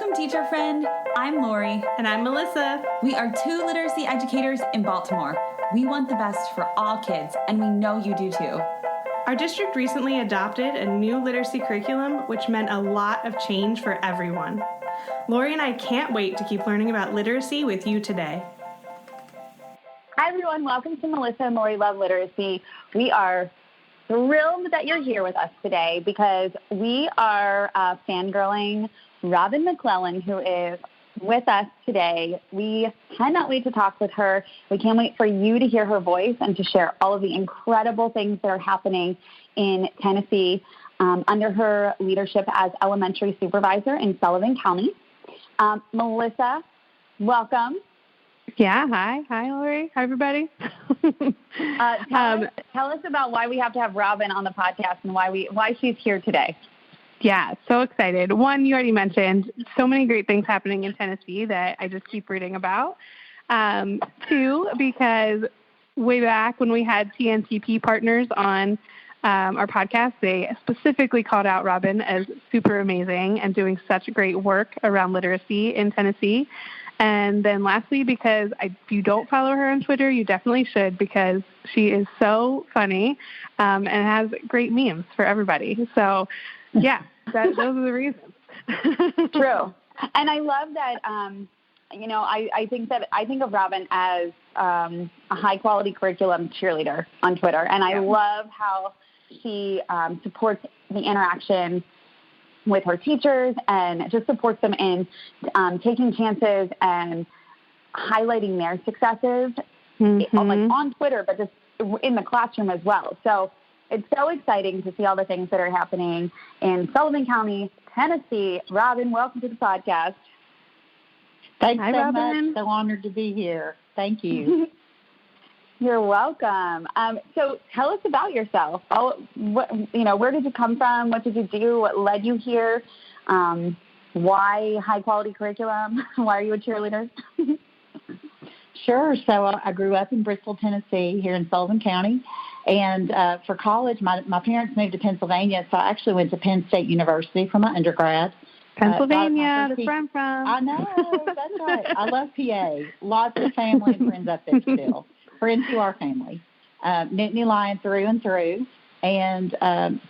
Welcome, teacher friend. I'm Lori. And I'm Melissa. We are two literacy educators in Baltimore. We want the best for all kids, and we know you do too. Our district recently adopted a new literacy curriculum, which meant a lot of change for everyone. Lori and I can't wait to keep learning about literacy with you today. Hi, everyone. Welcome to Melissa and Lori Love Literacy. We are thrilled that you're here with us today because we are fangirling Rockin McClellan, who is with us today. We cannot wait to talk with her. We can't wait for you to hear her voice and to share all of the incredible things that are happening in Tennessee under her leadership as elementary supervisor in Sullivan County. Melissa, welcome. Yeah, hi, Lori. Hi, everybody. Tell us about why we have to have Robin on the podcast and why she's here today. Yeah, so excited. One, you already mentioned so many great things happening in Tennessee that I just keep reading about. Two, because way back when we had TNCP partners on our podcast, they specifically called out Robin as super amazing and doing such great work around literacy in Tennessee. And then lastly, because if you don't follow her on Twitter, you definitely should, because she is so funny and has great memes for everybody. So, yeah, those are the reasons. True. And I love that, I think of Robin as a high-quality curriculum cheerleader on Twitter. And I love how she supports the interaction with her teachers and just supports them in taking chances and highlighting their successes on Twitter, but just in the classroom as well. So it's so exciting to see all the things that are happening in Sullivan County, Tennessee. Robin, welcome to the podcast. Thanks Hi, so Robin. much. So honored to be here. Thank you. You're welcome. So tell us about yourself. Where did you come from? What did you do? What led you here? Why high quality curriculum? Why are you a cheerleader? Sure. So I grew up in Bristol, Tennessee, here in Sullivan County. And for college, my parents moved to Pennsylvania, so I actually went to Penn State University for my undergrad. Pennsylvania, that's where I'm from. I know, that's right. I love PA. Lots of family and friends up there still. Friends to our family. Nittany Lion through and through. And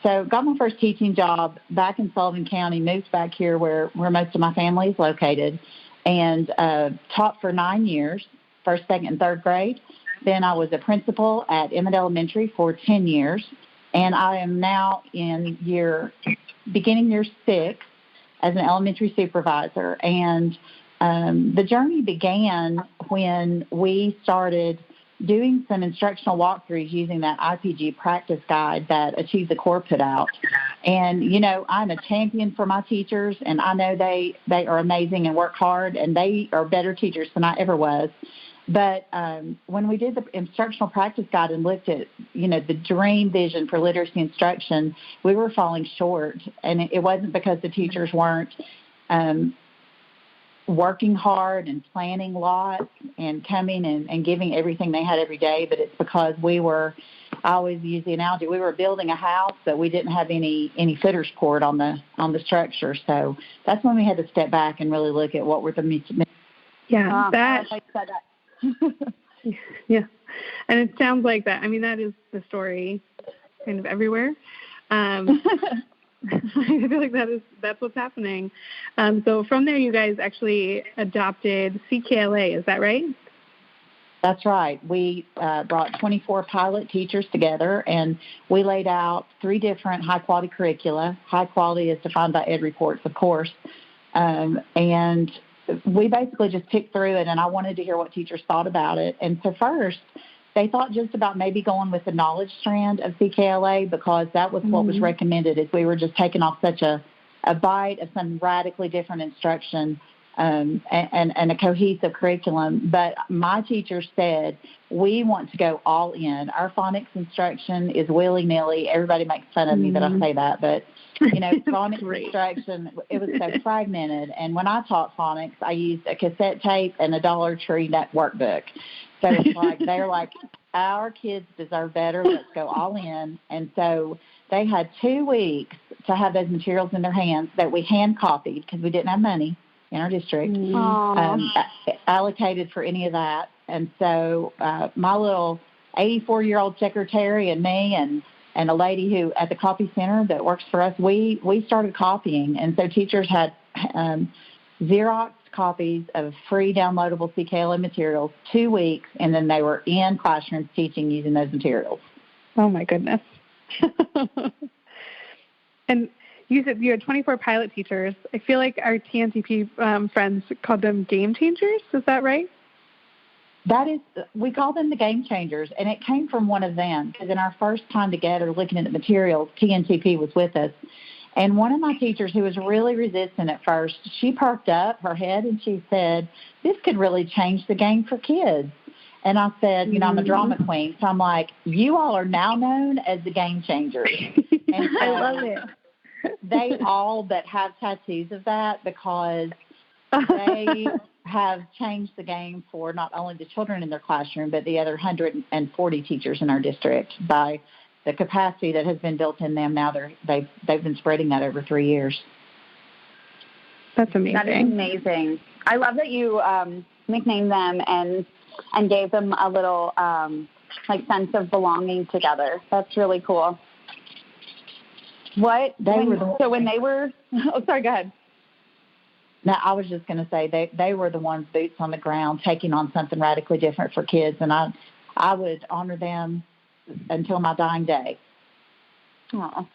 so got my first teaching job back in Sullivan County, moved back here where most of my family is located, and taught for 9 years, first, second, and third grade. Then I was a principal at Emmett Elementary for 10 years, and I am now beginning year 6 as an elementary supervisor. And the journey began when we started doing some instructional walkthroughs using that IPG practice guide that Achieve the Core put out. And, I'm a champion for my teachers, and I know they are amazing and work hard, and they are better teachers than I ever was. But when we did the instructional practice guide and looked at, the dream vision for literacy instruction, we were falling short. And it wasn't because the teachers weren't working hard and planning lots and coming and giving everything they had every day, but it's because I always use the analogy, we were building a house, but we didn't have any footers poured on the structure. So that's when we had to step back and really look at what were the Yeah, I said that. Yeah, and it sounds like that. I mean, that is the story kind of everywhere. I feel like that's what's happening. So from there, you guys actually adopted CKLA, is that right? That's right. We brought 24 pilot teachers together, and we laid out 3 different high-quality curricula. High quality is defined by Ed Reports, of course, and we basically just picked through it, and I wanted to hear what teachers thought about it. And so first, they thought just about maybe going with the knowledge strand of CKLA because that was what was recommended as we were just taking off such a bite of some radically different instruction and a cohesive curriculum. But my teacher said, we want to go all in. Our phonics instruction is willy-nilly. Everybody makes fun of me that I say that, but phonics instruction, it was so fragmented. And when I taught phonics, I used a cassette tape and a Dollar Tree workbook. So it's like, they're like, our kids deserve better. Let's go all in. And so they had 2 weeks to have those materials in their hands that we hand copied because we didn't have money. in our district, allocated for any of that. And so my little 84-year-old secretary and me and a lady who at the copy center that works for us, we started copying. And so teachers had Xerox copies of free downloadable CKLM materials 2 weeks, and then they were in classrooms teaching using those materials. Oh, my goodness. And you said you had 24 pilot teachers. I feel like our TNCP friends called them game changers. Is that right? We call them the game changers, and it came from one of them, because in our first time together looking at the materials, TNCP was with us. And one of my teachers who was really resistant at first, she perked up her head and she said, this could really change the game for kids. And I said, I'm a drama queen. So I'm like, you all are now known as the game changers. And so I love it. They all but have tattoos of that, because they have changed the game for not only the children in their classroom, but the other 140 teachers in our district by the capacity that has been built in them. Now they've been spreading that over 3 years. That's amazing. That is amazing. I love that you nicknamed them and gave them a little sense of belonging together. That's really cool. When they were oh, sorry, go ahead. No, I was just going to say they were the ones boots on the ground taking on something radically different for kids, and I would honor them until my dying day. Oh.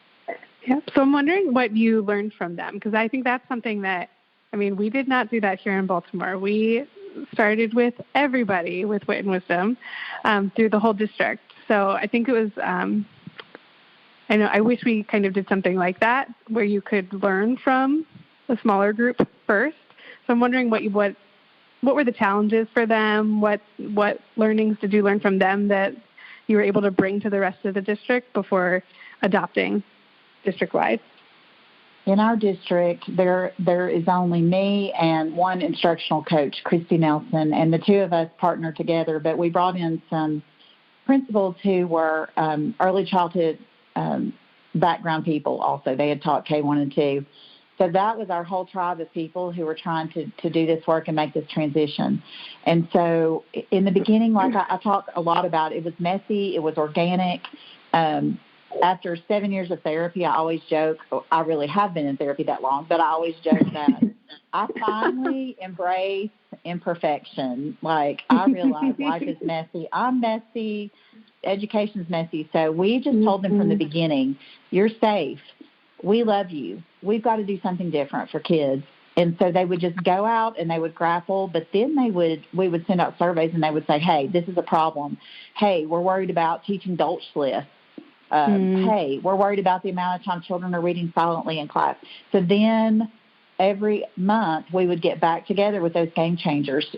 Yeah. So I'm wondering what you learned from them, because I think that's something that, we did not do that here in Baltimore. We started with everybody with Wit and Wisdom through the whole district. So I think it was, I wish we kind of did something like that where you could learn from a smaller group first. So I'm wondering what were the challenges for them? What learnings did you learn from them that you were able to bring to the rest of the district before adopting district-wide? In our district, there is only me and one instructional coach, Christy Nelson, and the two of us partnered together, but we brought in some principals who were early childhood background people also. They had taught K1 and 2. So that was our whole tribe of people who were trying to do this work and make this transition. And so in the beginning, like I talk a lot about, it was messy, it was organic. After 7 years of therapy, I always joke, I really have been in therapy that long, but I always joke that I finally embrace imperfection. Like, I realize life is messy. I'm messy. Education's messy. So we just told them from the beginning, you're safe. We love you. We've got to do something different for kids. And so they would just go out and they would grapple, but then we would send out surveys and they would say, hey, this is a problem. Hey, we're worried about teaching Dolch lists. Hey, we're worried about the amount of time children are reading silently in class. So then every month we would get back together with those game changers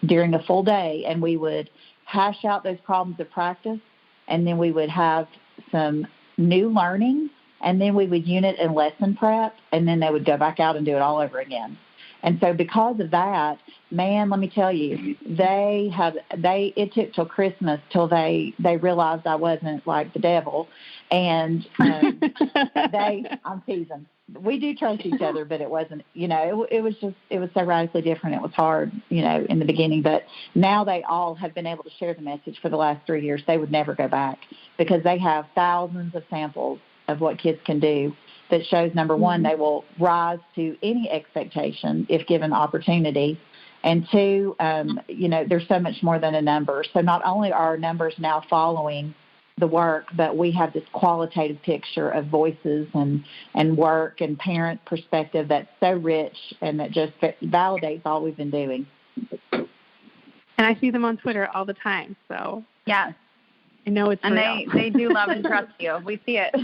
during a full day, and we would hash out those problems of practice, and then we would have some new learning, and then we would unit and lesson prep, and then they would go back out and do it all over again. And so because of that, man, let me tell you, it took till Christmas till they realized I wasn't like the devil. And I'm teasing. We do trust each other, but it wasn't, it was so radically different. It was hard, in the beginning. But now they all have been able to share the message for the last 3 years. They would never go back because they have thousands of samples of what kids can do that shows, number one, they will rise to any expectation if given opportunity. And two, there's so much more than a number. So not only are our numbers now following the work, but we have this qualitative picture of voices and work and parent perspective that's so rich and that just validates all we've been doing. And I see them on Twitter all the time. So yes, I know it's and real. they do love and trust you. We see it.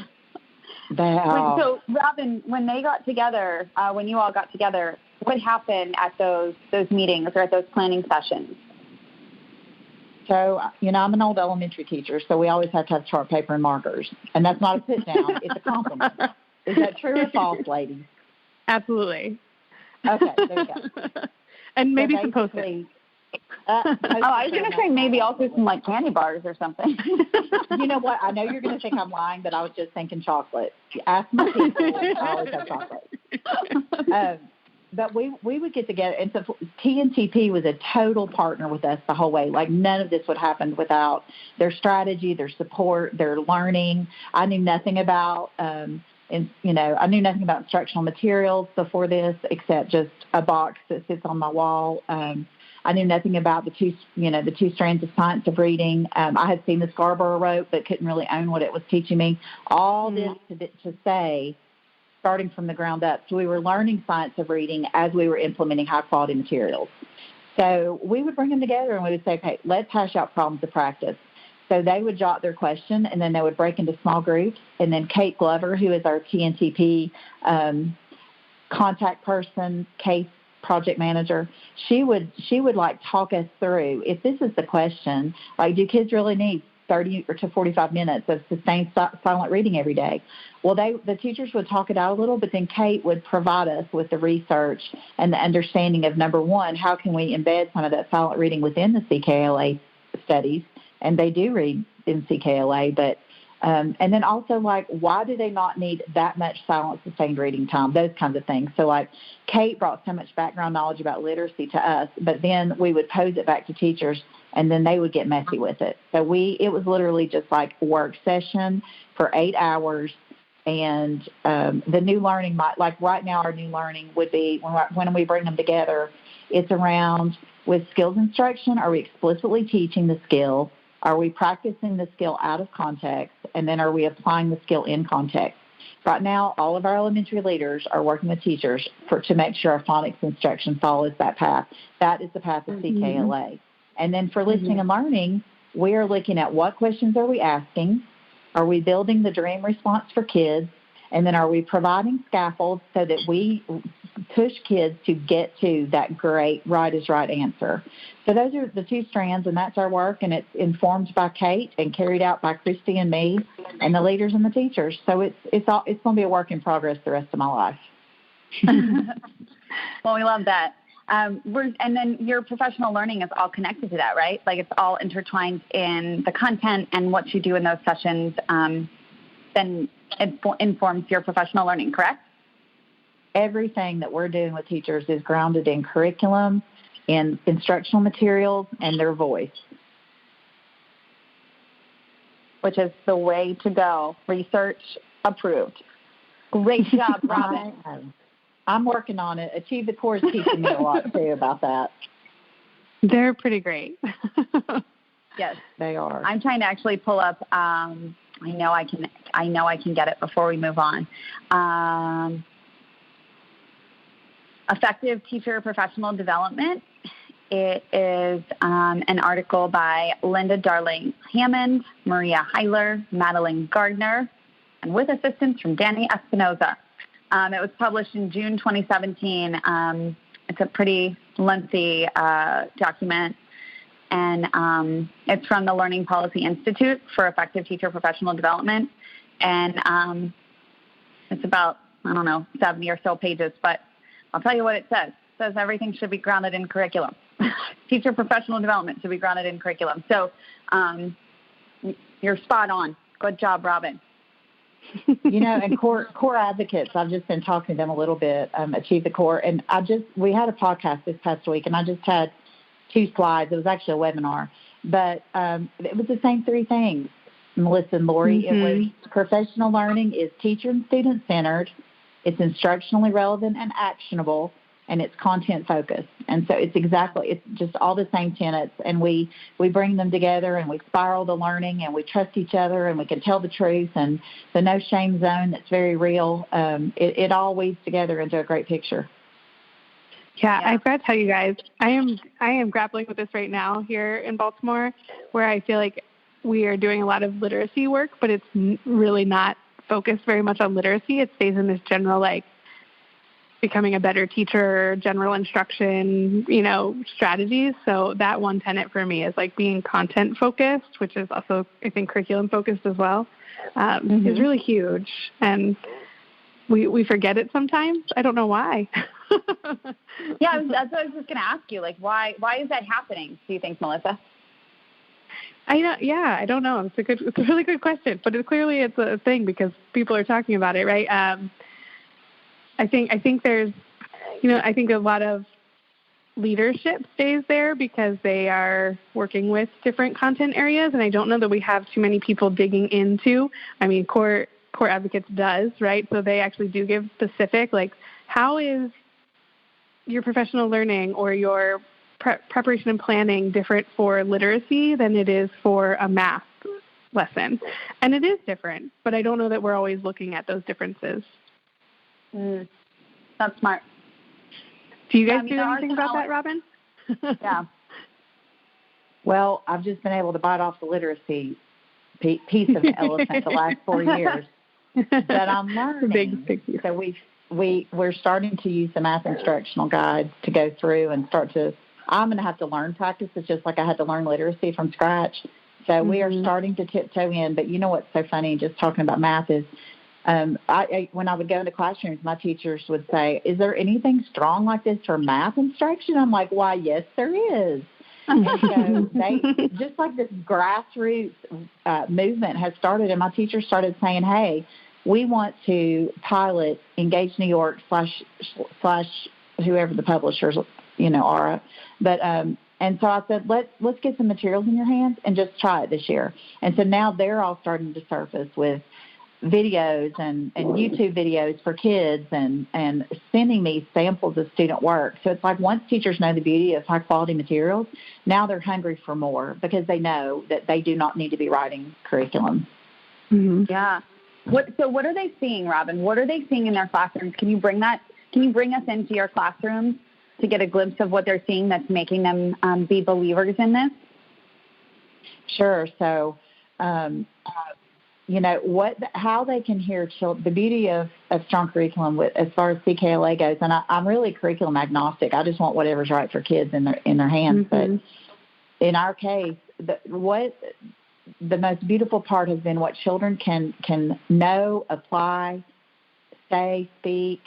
So, Robin, when they got together, when you all got together, what happened at those meetings or at those planning sessions? So, I'm an old elementary teacher, so we always have to have chart paper and markers. And that's not a put down, it's a compliment. Is that true or false, ladies? Absolutely. Okay, there you go. And maybe some Post-it. I was going to say maybe also some candy bars or something. You know what? I know you're going to think I'm lying, but I was just thinking chocolate. Ask my people. I always have chocolate. But we would get together, and so TNTP was a total partner with us the whole way. Like, none of this would happen without their strategy, their support, their learning. I knew nothing about, I knew nothing about instructional materials before this, except just a box that sits on my wall. I knew nothing about the two strands of science of reading. I had seen the Scarborough rope, but couldn't really own what it was teaching me. All this to say, starting from the ground up. So we were learning science of reading as we were implementing high-quality materials. So we would bring them together and we would say, okay, let's hash out problems of practice. So they would jot their question, and then they would break into small groups. And then Kate Glover, who is our TNTP contact person, case project manager, she would like talk us through, if this is the question, like, do kids really need 30 to 45 minutes of sustained silent reading every day? Well, the teachers would talk it out a little, but then Kate would provide us with the research and the understanding of, number one, how can we embed some of that silent reading within the CKLA studies? And they do read in CKLA, but and then also, like, why do they not need that much silent sustained reading time? Those kinds of things. So, like, Kate brought so much background knowledge about literacy to us, but then we would pose it back to teachers, and then they would get messy with it. So it was literally just like a work session for 8 hours. And the new learning like right now, our new learning would be when we bring them together, it's around, with skills instruction, are we explicitly teaching the skill? Are we practicing the skill out of context? And then are we applying the skill in context? Right now, all of our elementary leaders are working with teachers to make sure our phonics instruction follows that path. That is the path of CKLA. And then for listening and learning, we are looking at what questions are we asking? Are we building the dream response for kids? And then are we providing scaffolds so that we push kids to get to that great right is right answer? So those are the two strands, and that's our work, and it's informed by Kate and carried out by Christy and me and the leaders and the teachers. So it's going to be a work in progress the rest of my life. Well, we love that. And then your professional learning is all connected to that, right? Like, it's all intertwined in the content, and what you do in those sessions then informs your professional learning, correct? Everything that we're doing with teachers is grounded in curriculum, in instructional materials, and their voice. Which is the way to go. Research approved. Great job, Robin. I'm working on it. Achieve the Core is teaching me a lot, too, about that. They're pretty great. Yes, they are. I'm trying to actually pull up. I know I can get it before we move on. Effective Teacher Professional Development. It is an article by Linda Darling Hammond, Maria Heiler, Madeline Gardner, and with assistance from Danny Espinoza. It was published in June 2017. It's a pretty lengthy document, and it's from the Learning Policy Institute for Effective Teacher Professional Development. And it's about, 70 or so pages, but I'll tell you what it says. It says everything should be grounded in curriculum. Teacher professional development should be grounded in curriculum. So you're spot on. Good job, Robin. And core advocates, I've just been talking to them a little bit, Achieve the Core. And we had a podcast this past week, and I just had 2 slides. It was actually a webinar. But it was the same 3 things, Melissa and Lori. It was professional learning is teacher and student centered. It's instructionally relevant and actionable, and it's content focused. And so it's just all the same tenets, and we bring them together, and we spiral the learning, and we trust each other, and we can tell the truth, and the no shame zone that's very real. It all weaves together into a great picture. Yeah, I've got to tell you guys, I am grappling with this right now here in Baltimore, where I feel like we are doing a lot of literacy work, but it's really not focused very much on literacy. It stays in this general, like, becoming a better teacher, general instruction, strategies. So that one tenet for me is, like, being content focused, which is also, I think, curriculum focused as well, is really huge. And we forget it sometimes. I don't know why. Yeah, that's what I was just going to ask you. Like, why is that happening, do you think, Melissa? I don't know. It's a really good question, but clearly it's a thing because people are talking about it, right? I think there's, I think a lot of leadership stays there because they are working with different content areas, and I don't know that we have too many people digging into. Core Advocates does, right? So they actually do give specific, like, how is your professional learning or your preparation and planning different for literacy than it is for a math lesson? And it is different, but I don't know that we're always looking at those differences. That's smart. Do you guys do anything about that, Robin? Yeah. Well, I've just been able to bite off the literacy piece of the elephant the last 4 years. But I'm learning. Big piece. So we're starting to use the math instructional guides to go through and I'm going to have to learn practices just like I had to learn literacy from scratch. So we are starting to tiptoe in. But you know what's so funny, just talking about math, is when I would go into classrooms, my teachers would say, is there anything strong like this for math instruction? I'm like, why, yes, there is. And so they, just like this grassroots movement has started, and my teachers started saying, hey, we want to pilot Engage New York / whoever the publishers, are. But and so I said, let's get some materials in your hands and just try it this year. And so now they're all starting to surface with videos and YouTube videos for kids and sending me samples of student work. So it's like once teachers know the beauty of high-quality materials, now they're hungry for more because they know that they do not need to be writing curriculum. Mm-hmm. Yeah. What are they seeing, Robin? What are they seeing in their classrooms? Can you bring us into your classrooms to get a glimpse of what they're seeing that's making them be believers in this? Sure. So, how they can hear children, the beauty of strong curriculum as far as CKLA goes, and I'm really curriculum agnostic. I just want whatever's right for kids in their hands. Mm-hmm. But in our case, the most beautiful part has been what children can know, apply, say, speak.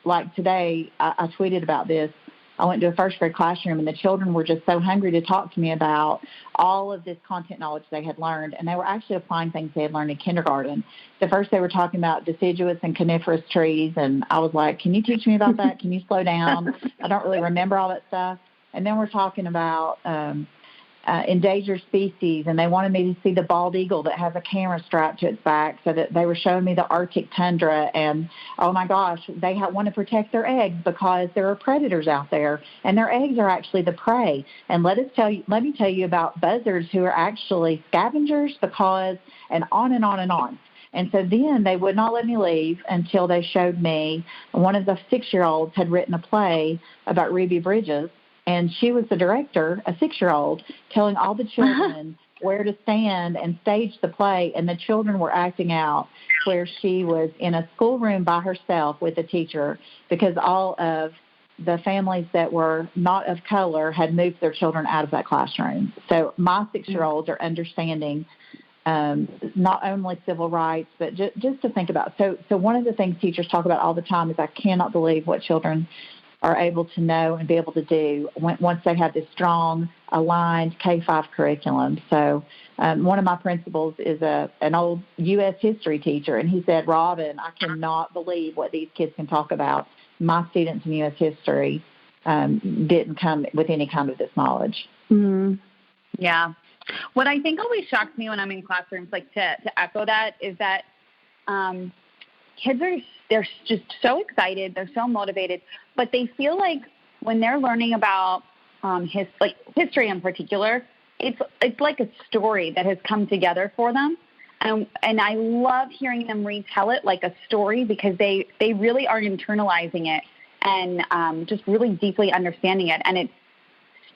Like today, I tweeted about this. I went to a first grade classroom, and the children were just so hungry to talk to me about all of this content knowledge they had learned, and they were actually applying things they had learned in kindergarten. So first they were talking about deciduous and coniferous trees, and I was like, can you teach me about that? Can you slow down? I don't really remember all that stuff. And then we're talking about endangered species, and they wanted me to see the bald eagle that has a camera strapped to its back, so that they were showing me the Arctic tundra, and oh my gosh, they want to protect their eggs because there are predators out there, and their eggs are actually the prey. And let me tell you about buzzards who are actually scavengers and on and on and on. And so then they would not let me leave until they showed me one of the 6-year-olds had written a play about Ruby Bridges. And she was the director, a 6-year-old, telling all the children where to stand and stage the play. And the children were acting out where she was in a schoolroom by herself with a teacher because all of the families that were not of color had moved their children out of that classroom. So my 6-year-olds are understanding not only civil rights, but just to think about. So one of the things teachers talk about all the time is I cannot believe what children are able to know and be able to do once they have this strong, aligned K-5 curriculum. So one of my principals is an old U.S. history teacher, and he said, Robin, I cannot believe what these kids can talk about. My students in U.S. history didn't come with any kind of this knowledge. Mm-hmm. Yeah. What I think always shocks me when I'm in classrooms, like to echo that, is that kids they're just so excited, they're so motivated, but they feel like when they're learning about history in particular, it's like a story that has come together for them. And I love hearing them retell it like a story because they really are internalizing it and just really deeply understanding it. And it's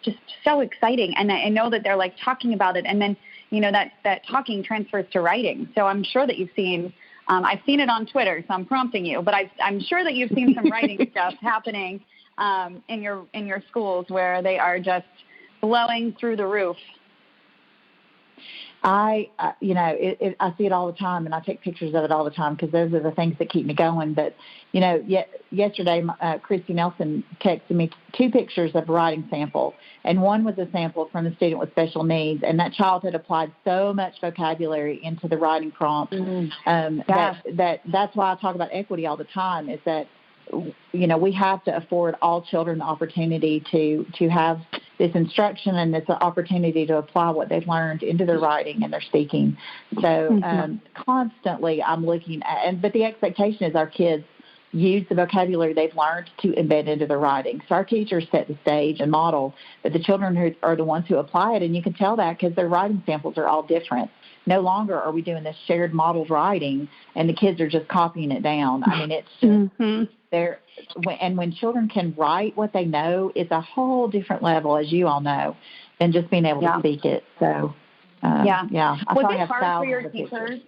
just so exciting. And I know that they're like talking about it. And then, that talking transfers to writing. So I'm sure that you've seen, I've seen it on Twitter, so I'm prompting you, but I'm sure that you've seen some writing stuff happening in your schools where they are just blowing through the roof. I see it all the time, and I take pictures of it all the time because those are the things that keep me going. But, yesterday, Christy Nelson texted me 2 pictures of a writing sample, and one was a sample from a student with special needs, and that child had applied so much vocabulary into the writing prompt. That's why I talk about equity all the time, is that we have to afford all children the opportunity to have this instruction and this opportunity to apply what they've learned into their writing and their speaking. So constantly I'm looking at, but the expectation is our kids use the vocabulary they've learned to embed into their writing. So our teachers set the stage and model, but the children who are the ones who apply it, and you can tell that because their writing samples are all different. No longer are we doing this shared modeled writing, and the kids are just copying it down. I mean, it's just there. And when children can write what they know, it's a whole different level, as you all know, than just being able to speak it. So, I was it hard for your teachers?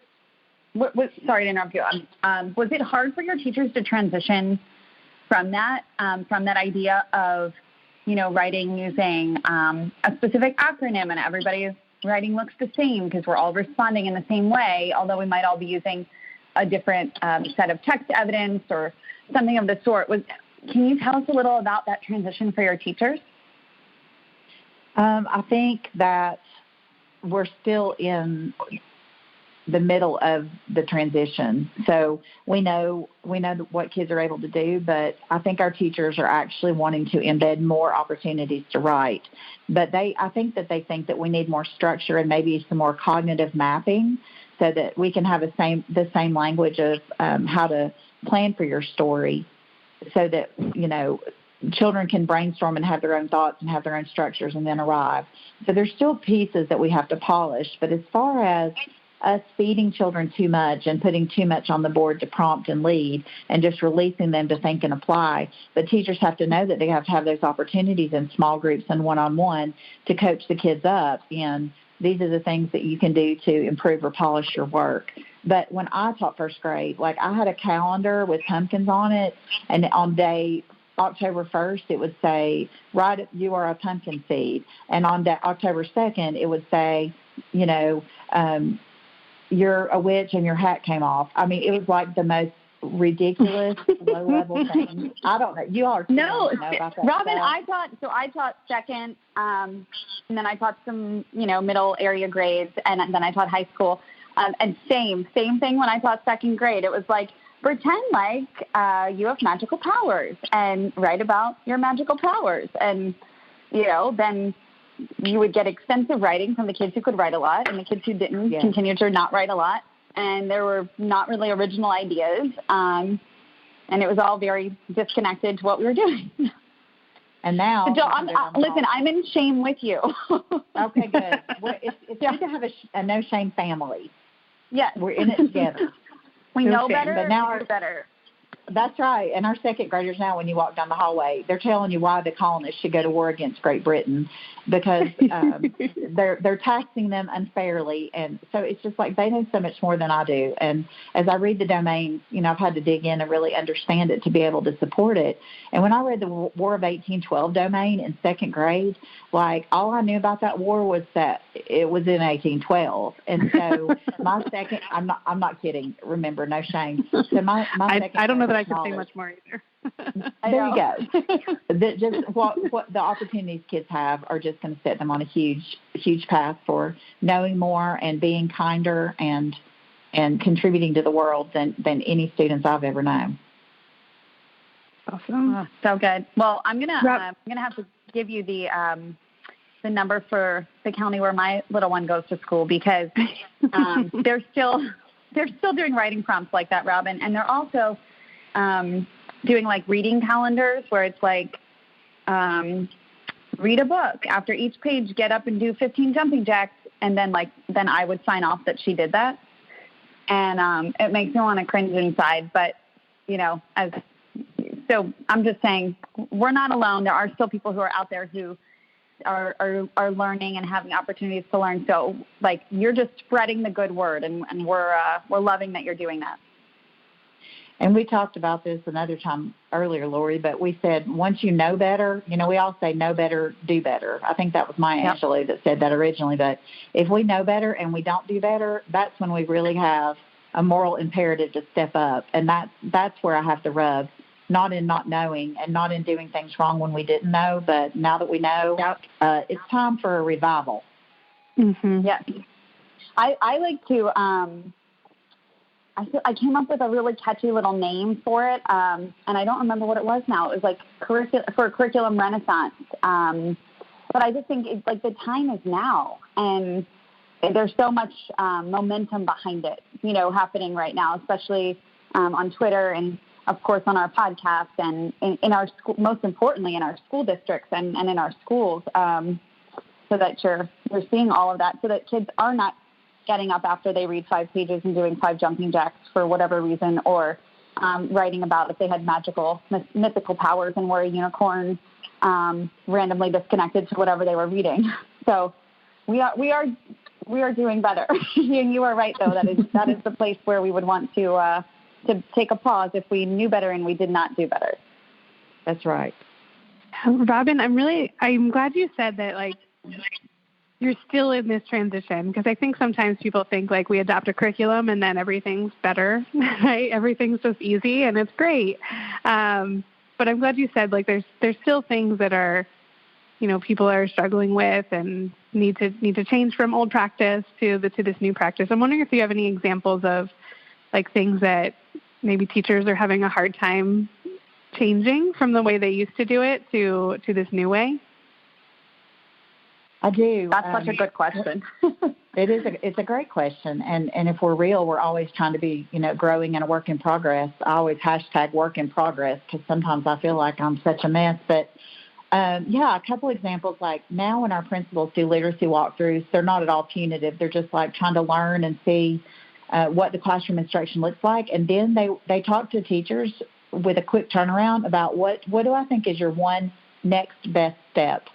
Sorry to interrupt you. Was it hard for your teachers to transition from that idea of, writing using a specific acronym and everybody's writing looks the same because we're all responding in the same way, although we might all be using a different set of text evidence or something of the sort? Can you tell us a little about that transition for your teachers? I think that we're still in the middle of the transition. So we know what kids are able to do, but I think our teachers are actually wanting to embed more opportunities to write. But I think that we need more structure and maybe some more cognitive mapping so that we can have the same language of how to plan for your story so that, children can brainstorm and have their own thoughts and have their own structures and then arrive. So there's still pieces that we have to polish. But as far as us feeding children too much and putting too much on the board to prompt and lead and just releasing them to think and apply. But teachers have to know that they have to have those opportunities in small groups and one-on-one to coach the kids up. And these are the things that you can do to improve or polish your work. But when I taught first grade, I had a calendar with pumpkins on it, and on day October 1st, it would say, "Write, you are a pumpkin seed." And on October 2nd, it would say, "You're a witch and your hat came off." I mean, it was like the most ridiculous, low-level thing. I don't know. You all are know about that Robin, stuff. I taught second, and then I taught some, middle area grades, and then I taught high school. And same thing when I taught second grade. It was like, pretend like you have magical powers and write about your magical powers. And, then you would get extensive writing from the kids who could write a lot, and the kids who didn't continued to not write a lot. And there were not really original ideas. And it was all very disconnected to what we were doing. And now, listen, I'm in shame with you. Okay, good. Well, it's good to have a no-shame family. Yeah. We're in it together. We know better, but now we do better. That's right. And our second graders now, when you walk down the hallway, they're telling you why the colonists should go to war against Great Britain because they're taxing them unfairly. And so it's just like they know so much more than I do. And as I read the domains, I've had to dig in and really understand it to be able to support it. And when I read the War of 1812 domain in second grade, all I knew about that war was that it was in 1812. And so my second, I'm not kidding. Remember, no shame. So my second, I don't know that I could say much more either. There you go. Just what the opportunities kids have are just going to set them on a huge path for knowing more and being kinder and contributing to the world than any students I've ever known. Awesome. Oh, so good. Well, I'm gonna have to give you the number for the county where my little one goes to school because they're still doing writing prompts like that, Robin, and they're also doing reading calendars where it's read a book. After each page, get up and do 15 jumping jacks, and then I would sign off that she did that. And it makes me want to cringe inside, but so I'm just saying we're not alone. There are still people who are out there who are learning and having opportunities to learn. So you're just spreading the good word, and we're loving that you're doing that. And we talked about this another time earlier, Lori, but we said once you know better, we all say know better, do better. I think that was Maya Angelou that said that originally. But if we know better and we don't do better, that's when we really have a moral imperative to step up. And that's where I have the rub, not in not knowing and not in doing things wrong when we didn't know, but now that we know, it's time for a revival. Mm-hmm. Yes. I like to I came up with a really catchy little name for it, and I don't remember what it was now. It was like for Curriculum Renaissance. But I just think it's like the time is now, and there's so much momentum behind it, happening right now, especially on Twitter and, of course, on our podcast and in our school, most importantly in our school districts and in our schools, so that you're seeing all of that, so that kids are not getting up after they read 5 pages and doing 5 jumping jacks for whatever reason, or writing about if they had magical, mythical powers and were a unicorn randomly disconnected to whatever they were reading. So we are doing better. You are right, though. That is the place where we would want to take a pause if we knew better and we did not do better. That's right. Robin, I'm glad you said that, like, you're still in this transition, because I think sometimes people think like we adopt a curriculum and then everything's better, right? Everything's just easy and it's great. But I'm glad you said like there's still things that are, people are struggling with and need to change from old practice to this new practice. I'm wondering if you have any examples of like things that maybe teachers are having a hard time changing from the way they used to do it to this new way. I do. That's such a good question. It's a great question. And if we're real, we're always trying to be, growing and a work in progress. I always hashtag work in progress because sometimes I feel like I'm such a mess. But, a couple examples, like now when our principals do literacy walkthroughs, they're not at all punitive. They're just like trying to learn and see what the classroom instruction looks like. And then they talk to teachers with a quick turnaround about what do I think is your one next best step.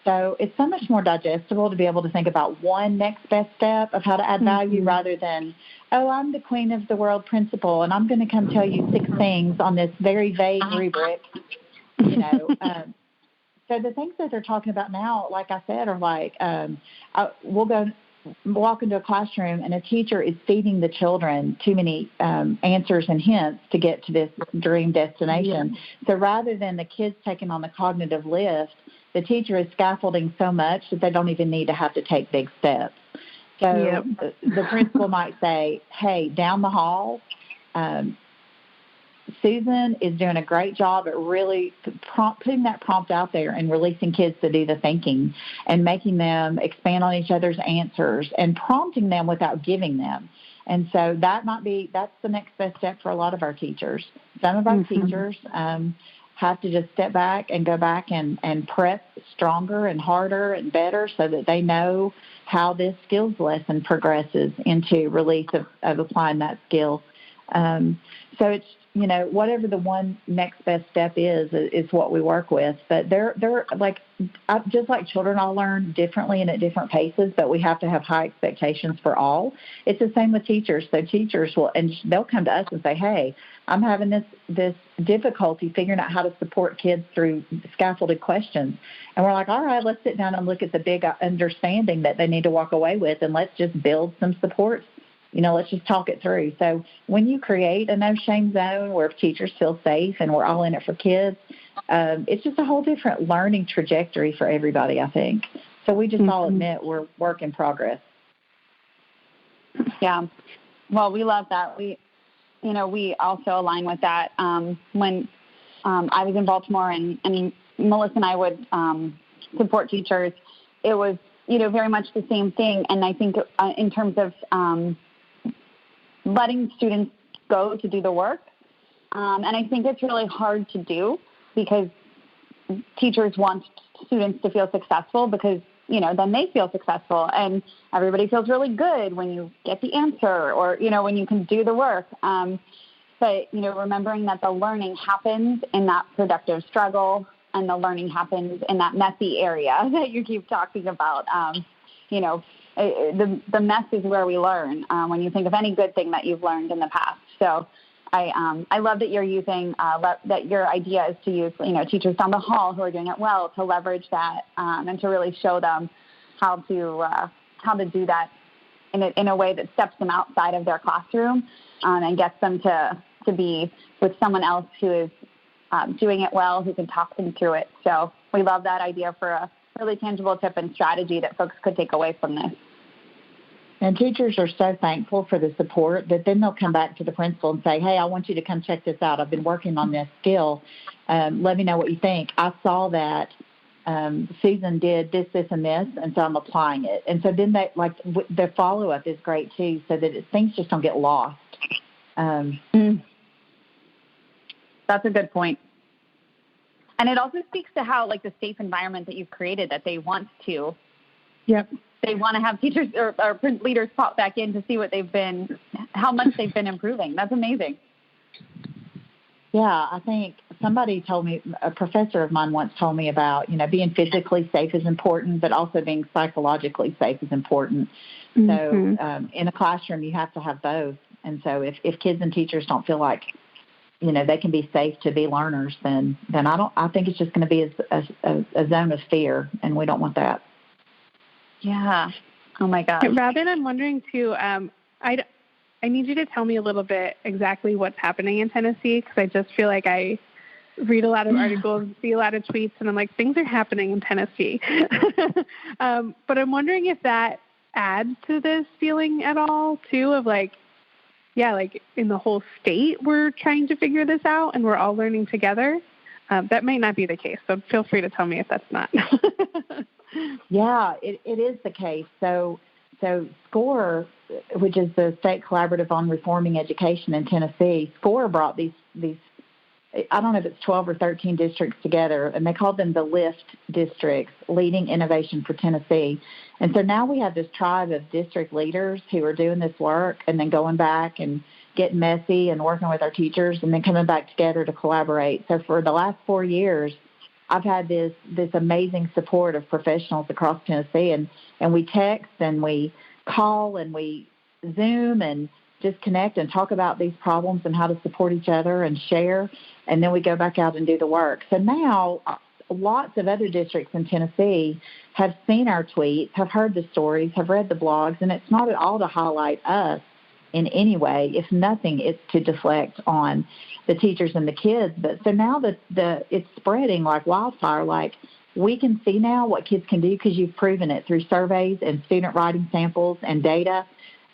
So it's so much more digestible to be able to think about one next best step of how to add value rather than, I'm the queen of the world principal and I'm going to come tell you 6 things on this very vague rubric. So the things that they're talking about now, like I said, are like we'll walk into a classroom and a teacher is feeding the children too many answers and hints to get to this dream destination. Yeah. So rather than the kids taking on the cognitive lift, the teacher is scaffolding so much that they don't even need to have to take big steps. So the principal might say, hey, down the hall, Susan is doing a great job at really putting that prompt out there and releasing kids to do the thinking and making them expand on each other's answers and prompting them without giving them. And so that's the next best step for a lot of our teachers. Some of our teachers have to just step back and go back and prep stronger and harder and better so that they know how this skills lesson progresses into release of applying that skill. So it's, whatever the one next best step is what we work with. But they're like, just like children all learn differently and at different paces, but we have to have high expectations for all. It's the same with teachers. So teachers they'll come to us and say, hey, I'm having this difficulty figuring out how to support kids through scaffolded questions. And we're like, all right, let's sit down and look at the big understanding that they need to walk away with, and let's just build some supports. Let's just talk it through. So when you create a no-shame zone where teachers feel safe and we're all in it for kids, it's just a whole different learning trajectory for everybody, I think. So we just all admit we're work in progress. Yeah. Well, we love that. We also align with that. When I was in Baltimore and Melissa and I would support teachers, it was, very much the same thing. And I think in terms of letting students go to do the work, and I think it's really hard to do because teachers want students to feel successful because, then they feel successful and everybody feels really good when you get the answer or, when you can do the work. But, remembering that the learning happens in that productive struggle and the learning happens in that messy area that you keep talking about. The mess is where we learn when you think of any good thing that you've learned in the past. So I love that you're using that your idea is to use teachers down the hall who are doing it well to leverage that and to really show them how to do that in a way that steps them outside of their classroom and gets them to be with someone else who is doing it well, who can talk them through it. So we love that idea for a really tangible tip and strategy that folks could take away from this. And teachers are so thankful for the support that then they'll come back to the principal and say, hey, I want you to come check this out. I've been working on this skill. Let me know what you think. I saw that Susan did this, and this, and so I'm applying it. And so then the follow-up is great, too, so that things just don't get lost. That's a good point. And it also speaks to how, the safe environment that you've created, that they want to. Yep. They want to have teachers or leaders pop back in to see how much they've been improving. That's amazing. Yeah, I think somebody told me, a professor of mine once told me about, being physically safe is important, but also being psychologically safe is important. Mm-hmm. So in a classroom, you have to have both. And so if kids and teachers don't feel like, they can be safe to be learners, then I think it's just going to be a zone of fear, and we don't want that. Yeah. Oh, my gosh. Robin, I'm wondering, too, I need you to tell me a little bit exactly what's happening in Tennessee, because I just feel like I read a lot of articles, see a lot of tweets, and I'm like, things are happening in Tennessee. But I'm wondering if that adds to this feeling at all, too, of in the whole state, we're trying to figure this out and we're all learning together. That might not be the case, so feel free to tell me if that's not. Yeah, it is the case. So SCORE, which is the State Collaborative on Reforming Education in Tennessee, SCORE brought these I don't know if it's 12 or 13 districts together, and they called them the LIFT districts, Leading Innovation for Tennessee. And so now we have this tribe of district leaders who are doing this work and then going back and getting messy and working with our teachers and then coming back together to collaborate. So for the last 4 years, I've had this amazing support of professionals across Tennessee, and we text and we call and we Zoom and just connect and talk about these problems and how to support each other and share, and then we go back out and do the work. So now lots of other districts in Tennessee have seen our tweets, have heard the stories, have read the blogs, and it's not at all to highlight us in any way. If nothing, it's to deflect on the teachers and the kids. But so now that it's spreading like wildfire, we can see now what kids can do because you've proven it through surveys and student writing samples and data.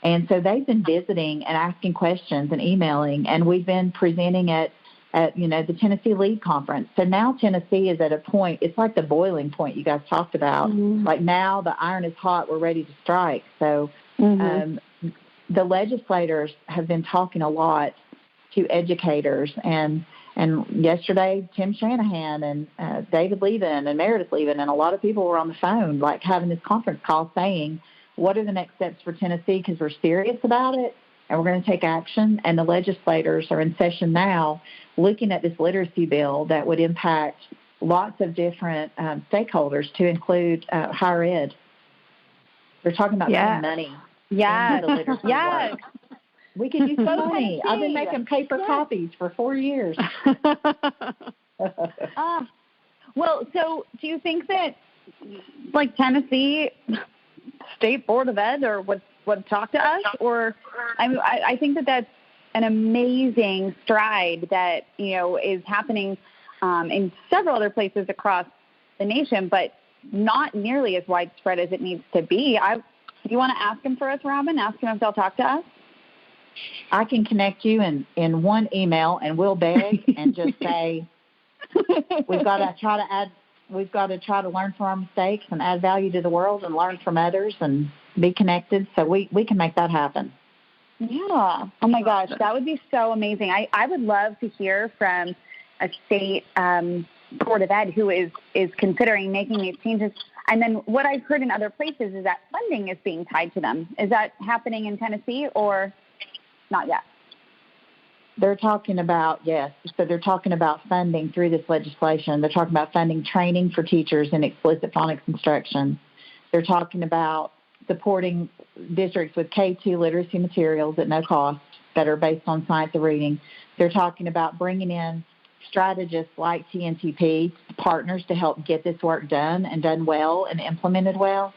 And so they've been visiting and asking questions and emailing, and we've been presenting at the Tennessee Lead Conference. So now Tennessee is at a point, it's like the boiling point you guys talked about. Mm-hmm. Like now the iron is hot, we're ready to strike. So the legislators have been talking a lot to educators, and yesterday Tim Shanahan and David Levin and Meredith Levin and a lot of people were on the phone, having this conference call saying, what are the next steps for Tennessee, because we're serious about it and we're going to take action. And the legislators are in session now looking at this literacy bill that would impact lots of different stakeholders, to include higher ed. They're talking about spending money. Yes. The literacy work. We could use some money. I've been making paper copies for 4 years. Well, so do you think that, Tennessee State Board of Ed would talk to us? Or I think that's an amazing stride that, is happening in several other places across the nation, but not nearly as widespread as it needs to be. Do you want to ask them for us, Robin? Ask them if they'll talk to us? I can connect you in one email, and we'll beg and just say, we've got to try to learn from our mistakes and add value to the world and learn from others and be connected. So we can make that happen. Yeah. Oh, my gosh. That would be so amazing. I would love to hear from a state Board of Ed who is considering making these changes. And then what I've heard in other places is that funding is being tied to them. Is that happening in Tennessee or not yet? They're talking about, yes. So they're talking about funding through this legislation. They're talking about funding training for teachers in explicit phonics instruction. They're talking about supporting districts with K-2 literacy materials at no cost that are based on science of reading. They're talking about bringing in strategists like TNTP, partners to help get this work done and done well and implemented well.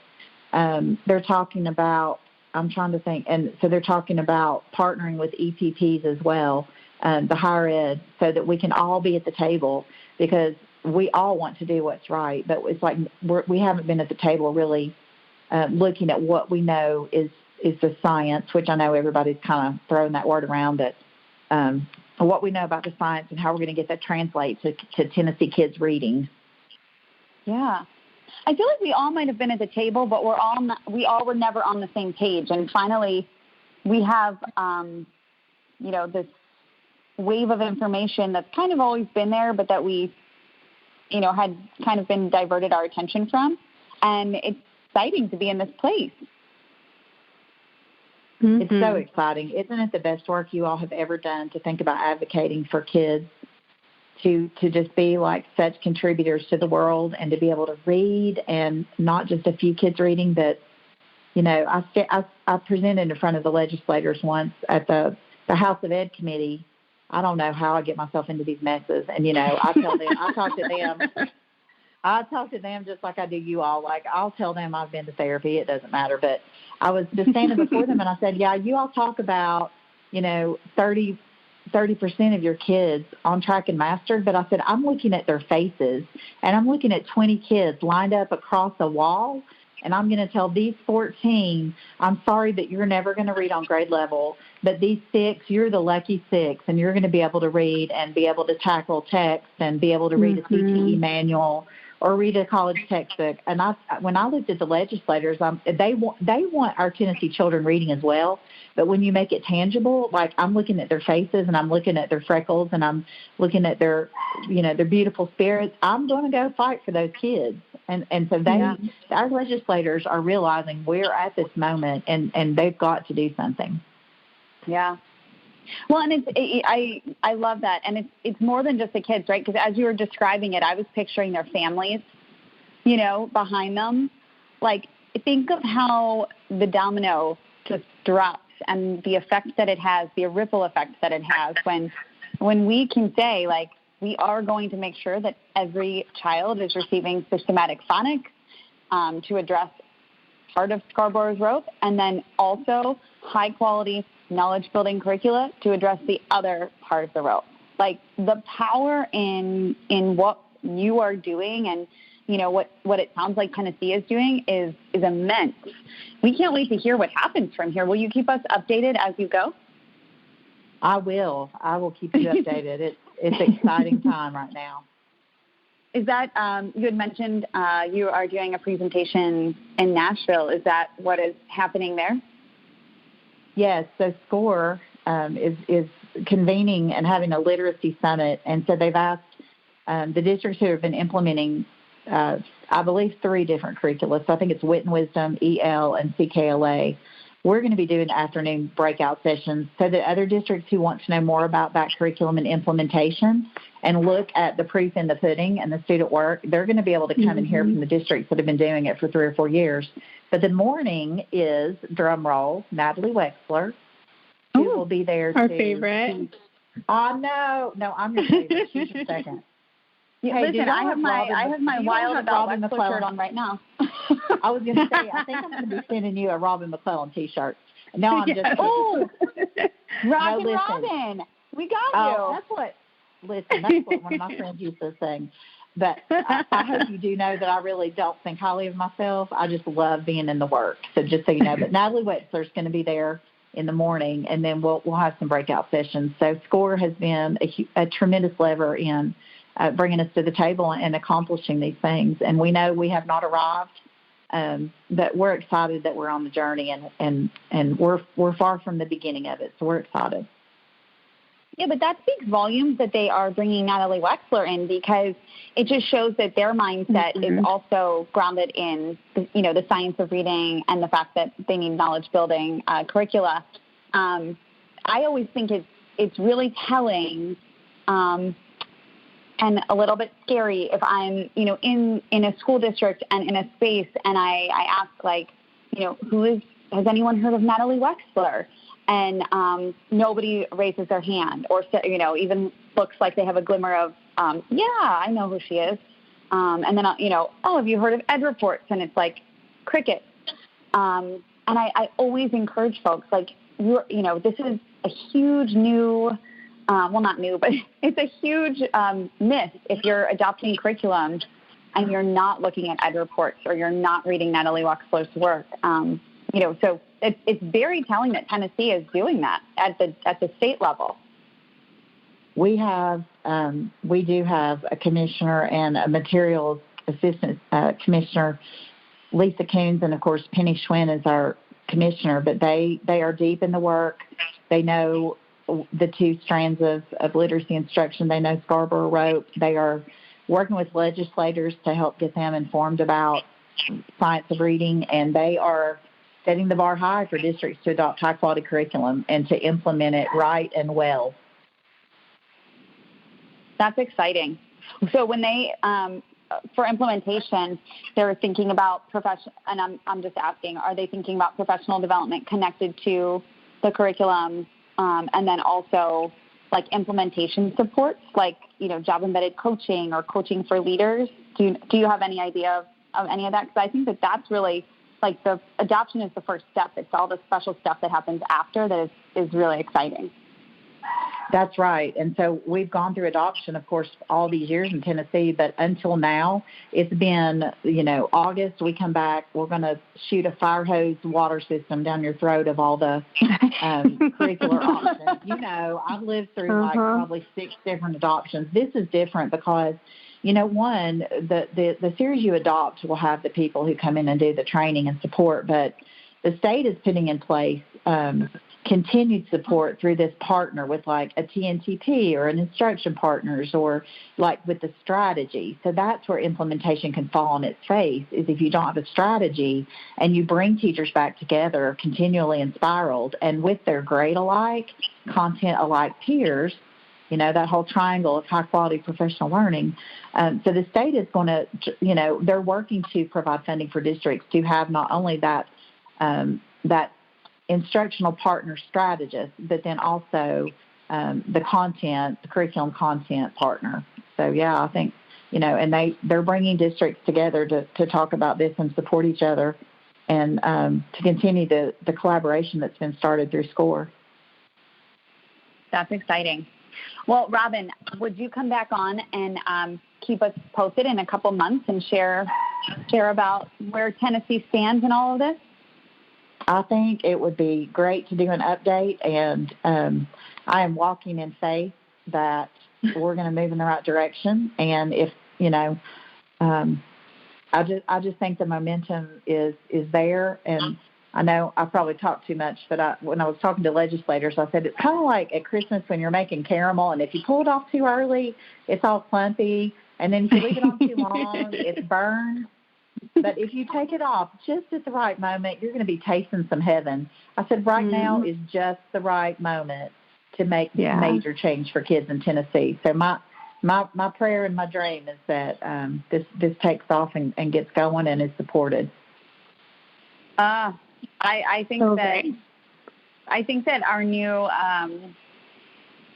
They're talking about, I'm trying to think, and so they're talking about partnering with EPPs as well, the higher ed, so that we can all be at the table, because we all want to do what's right, but it's like we haven't been at the table really looking at what we know is the science, which I know everybody's kind of throwing that word around, but what we know about the science and how we're going to get that translate to Tennessee kids reading. Yeah. I feel like we all might have been at the table, but we all were never on the same page. And finally, we have, this wave of information that's kind of always been there, but that we, had kind of been diverted our attention from. And it's exciting to be in this place. Mm-hmm. It's so exciting. Isn't it the best work you all have ever done to think about advocating for kids to just be like such contributors to the world and to be able to read, and not just a few kids reading, but, I presented in front of the legislators once at the House of Ed committee. I don't know how I get myself into these messes. And, I talk to them just like I do you all. Like, I'll tell them I've been to therapy. It doesn't matter. But I was just standing before them and I said, yeah, you all talk about, 30% of your kids on track and mastered. But I said, I'm looking at their faces, and I'm looking at 20 kids lined up across a wall. And I'm going to tell these 14, I'm sorry that you're never going to read on grade level, but these 6, you're the lucky 6, and you're going to be able to read and be able to tackle text and be able to read a CTE manual or read a college textbook. And when I looked at the legislators, they want our Tennessee children reading as well. But when you make it tangible, like I'm looking at their faces and I'm looking at their freckles and I'm looking at their, their beautiful spirits, I'm going to go fight for those kids. And so our legislators are realizing we're at this moment, and they've got to do something. Yeah. Well, and I love that. And it's more than just the kids, right? Because as you were describing it, I was picturing their families, behind them. Like, think of how the domino just drops and the effect that it has, the ripple effect that it has when we can say, like, we are going to make sure that every child is receiving systematic phonics to address part of Scarborough's rope, and then also high-quality knowledge-building curricula to address the other part of the rope. Like, the power in what you are doing and, what it sounds like Tennessee is doing is immense. We can't wait to hear what happens from here. Will you keep us updated as you go? I will. I will keep you updated. It's an exciting time right now. Is that, you had mentioned you are doing a presentation in Nashville. Is that what is happening there? Yes. So SCORE is convening and having a literacy summit. And so they've asked the districts who have been implementing, I believe, 3 different curricula. So I think it's Wit and Wisdom, EL, and CKLA. We're going to be doing afternoon breakout sessions so that other districts who want to know more about that curriculum and implementation and look at the proof in the pudding and the student work, they're going to be able to come and hear from the districts that have been doing it for 3 or 4 years. But the morning is, drum roll, Natalie Wexler, who will be there. Our favorite. No, I'm your favorite. She's your second. Yeah, hey, listen, I have my Wild About Wexler shirt on right now. I was going to say, I think I'm going to be sending you a Robin McClellan T-shirt. No, I'm just Robin. We got you. That's what one of my friends used to sing. But I hope you do know that I really don't think highly of myself. I just love being in the work. So just so you know. But Natalie Wexler is going to be there in the morning, and then we'll have some breakout sessions. So SCORE has been a tremendous lever in bringing us to the table and accomplishing these things. And we know we have not arrived, but we're excited that we're on the journey, and we're far from the beginning of it. So we're excited. Yeah, but that speaks volumes that they are bringing Natalie Wexler in, because it just shows that their mindset is also grounded in, the science of reading and the fact that they need knowledge-building curricula. I always think it's really telling and a little bit scary if I'm, in a school district and in a space, and I ask, like, has anyone heard of Natalie Wexler? And nobody raises their hand or, even looks like they have a glimmer of, yeah, I know who she is. And then, have you heard of Ed Reports? And it's like cricket. And I always encourage folks, like, this is a huge new, well, not new, but it's a huge myth if you're adopting curriculum and you're not looking at Ed Reports or you're not reading Natalie Wexler's work. So it's very telling that Tennessee is doing that at the state level. We do have a commissioner and a materials assistant commissioner, Lisa Coons, and of course Penny Schwinn is our commissioner. But they are deep in the work. They know the two strands of literacy instruction. They know Scarborough Rope. They are working with legislators to help get them informed about science of reading, and they are setting the bar high for districts to adopt high-quality curriculum and to implement it right and well. That's exciting. So when they, for implementation, they're thinking about and I'm just asking, are they thinking about professional development connected to the curriculum, and then also like implementation supports, like, job embedded coaching or coaching for leaders? Do you have any idea of any of that? Because I think that's really, like, the adoption is the first step. It's all the special stuff that happens after that is really exciting. That's right. And so we've gone through adoption, of course, all these years in Tennessee, but until now, it's been, August, we come back, we're going to shoot a fire hose water system down your throat of all the curricular options. I've lived through like probably 6 different adoptions. This is different because, one, the series you adopt will have the people who come in and do the training and support, but the state is putting in place continued support through this partner with like a TNTP or an instruction partners or like with the strategy. So that's where implementation can fall on its face, is if you don't have a strategy and you bring teachers back together continually and spiraled and with their grade alike, content alike peers, that whole triangle of high quality professional learning. So the state is going to, they're working to provide funding for districts to have not only that instructional partner strategist, but then also the curriculum content partner. So, yeah, I think, and they're bringing districts together to talk about this and support each other and to continue the collaboration that's been started through SCORE. That's exciting. Well, Robin, would you come back on and keep us posted in a couple months and share about where Tennessee stands in all of this? I think it would be great to do an update, and I am walking in faith that we're going to move in the right direction. And if, I just think the momentum is there. And I know I probably talked too much, but when I was talking to legislators, I said it's kind of like at Christmas when you're making caramel, and if you pull it off too early, it's all clumpy, and then if you leave it on too long, it's burned. But if you take it off just at the right moment, you're going to be tasting some heaven. I said right now is just the right moment to make major change for kids in Tennessee. So my prayer and my dream is that this takes off and gets going and is supported. I think so that great. I think that our new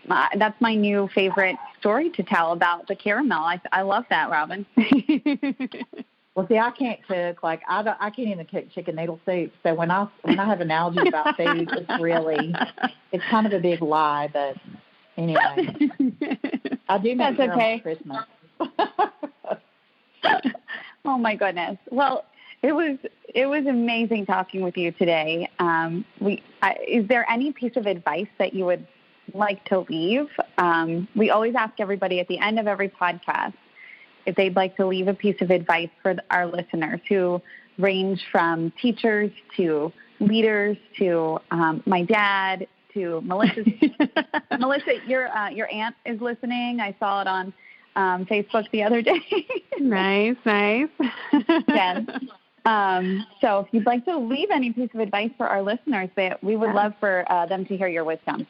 that's my new favorite story to tell about the caramel. I love that, Robin. Well, see, I can't cook. Like I can't even cook chicken noodle soup. So when I have analogies about food, it's kind of a big lie. But anyway, I do make caramel for Christmas. Oh my goodness! Well, it was amazing talking with you today. Is there any piece of advice that you would like to leave? We always ask everybody at the end of every podcast if they'd like to leave a piece of advice for our listeners who range from teachers to leaders to my dad to Melissa. Melissa, your aunt is listening. I saw it on Facebook the other day. Nice. Yes. So if you'd like to leave any piece of advice for our listeners, we would love for them to hear your wisdom.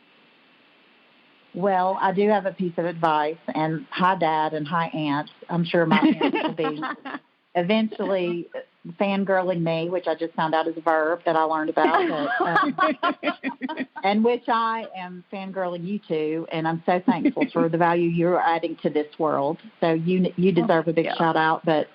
Well, I do have a piece of advice, and hi, Dad, and hi, Aunt. I'm sure my aunt will be eventually fangirling me, which I just found out is a verb that I learned about, and which I am fangirling you too, and I'm so thankful for the value you're adding to this world. So you deserve a big shout out. But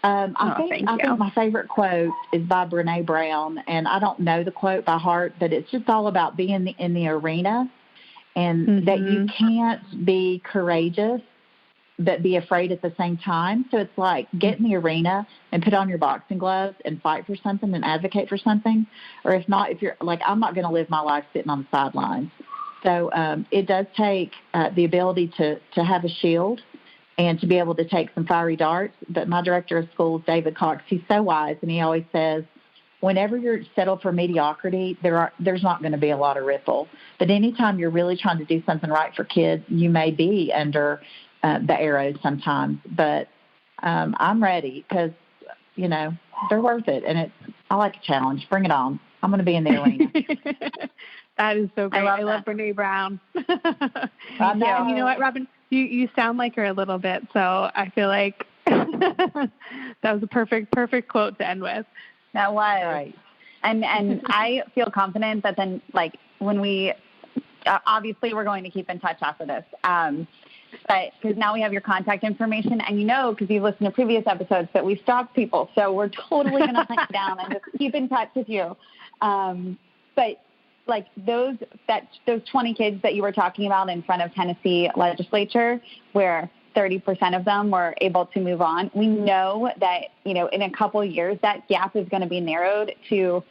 I think my favorite quote is by Brene Brown, and I don't know the quote by heart, but it's just all about being in the arena. And that you can't be courageous but be afraid at the same time. So it's like get in the arena and put on your boxing gloves and fight for something and advocate for something. Or if not, if you're like, I'm not going to live my life sitting on the sidelines. So it does take the ability to have a shield and to be able to take some fiery darts. But my director of schools, David Cox, he's so wise, and he always says, whenever you're settled for mediocrity, there's not going to be a lot of ripple. But anytime you're really trying to do something right for kids, you may be under the arrows sometimes. But I'm ready because, you know, they're worth it. And I like a challenge. Bring it on. I'm going to be in the arena. That is so great. I love Brene Brown. And you know what, Robin? You sound like her a little bit, so I feel like that was a perfect quote to end with. That was. Right. And I feel confident that then, like, when we obviously we're going to keep in touch after this, but because now we have your contact information, and you know, because you've listened to previous episodes, that we stalk people, so we're totally going to hunt you down and just keep in touch with you. But like those 20 kids that you were talking about in front of Tennessee legislature, where 30% of them were able to move on, we know that, you know, in a couple of years, that gap is going to be narrowed to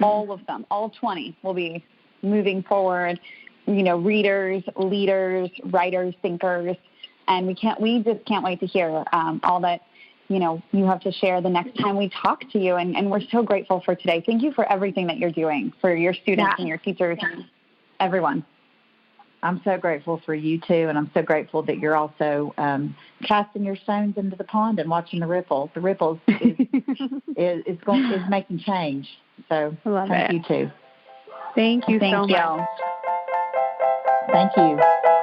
all of them. All 20 will be moving forward, you know, readers, leaders, writers, thinkers, and we just can't wait to hear all that, you know, you have to share the next time we talk to you. And we're so grateful for today. Thank you for everything that you're doing for your students and your teachers and everyone. I'm so grateful for you too, and I'm so grateful that you're also casting your stones into the pond and watching the ripple. The ripples is making change. So thank you too. Thank you so much. Thank you.